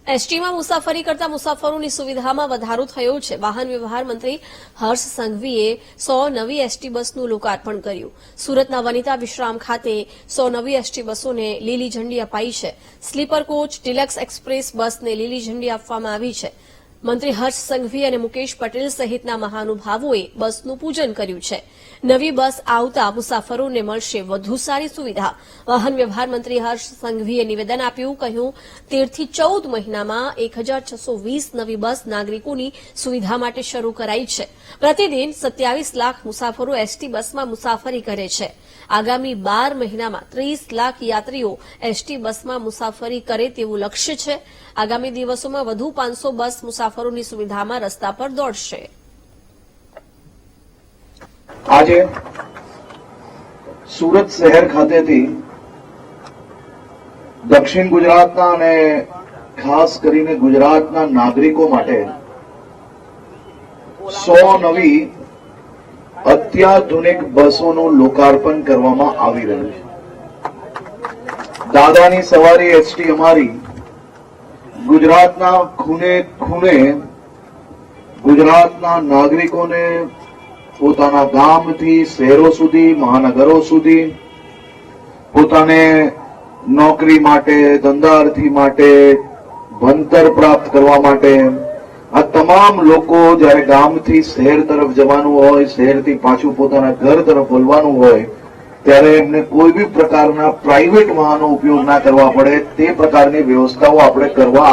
એસટીમાં મુસાફરી કરતા મુસાફરોની સુવિધામાં વધારો થયો છે। વાહન વ્યવહાર મંત્રી હર્ષ સંઘવીએ 100 નવી એસટી બસનું લોકાર્પણ કર્યું। સુરતના વનિતા વિશ્રામ ખાતે 100 નવી એસટી બસોને લીલી ઝંડી અપાઈ છે। સ્લીપર કોચ, ડિલક્સ એક્સપ્રેસ બસને લીલી ઝંડી આપવામાં આવી છે। મંત્રી હર્ષ સંઘવી અને મુકેશ પટેલ સહિતના મહાનુભાવોએ બસનું પૂજન કર્યું છે। નવી બસ આવતા મુસાફરોને મળશે વધુ સારી સુવિધા। વાહન વ્યવહાર મંત્રી હર્ષ સંઘવીએ નિવેદન આપ્યું, કહ્યું 13 થી 14 મહિનામાં 1620 નવી બસ નાગરિકોની સુવિધા માટે શરૂ કરાઈ છે। પ્રતિદિન 27 લાખ મુસાફરો એસટી બસમાં મુસાફરી કરે છે। આગામી 12 મહિનામાં 30 લાખ યાત્રીઓ એસટી બસમાં મુસાફરી કરે તેવું લક્ષ્ય છે। આગામી દિવસોમાં વધુ 500 બસ મુસાફરોની સુવિધામાં રસ્તા પર દોડશે। આજે સુરત શહેર ખાતેથી દક્ષિણ ગુજરાતના અને ખાસ કરીને ગુજરાતના નાગરિકો માટે 100 નવી અત્યાધુનિક બસોનું લોકાર્પણ કરવામાં આવી રહ્યું છે। દાદાની સવારી એસટી અમારી ગુજરાતના ખૂણે ખૂણે ગુજરાતના નાગરિકોને પોતાના ગામથી શહેરો સુધી, મહાનગરો સુધી, પોતાને નોકરી માટે, ધંધાર્થી માટે, ભણતર પ્રાપ્ત કરવા માટે આ તમામ લોકો જ્યારે ગામથી શહેર તરફ જવાનું હોય, શહેરથી પાછું પોતાના ઘર તરફ વળવાનું હોય ત્યારે એમને કોઈ બી પ્રકારના પ્રાઇવેટ વાહનો ઉપયોગ ના કરવા પડે તે પ્રકારની વ્યવસ્થાઓ આપણે કરવા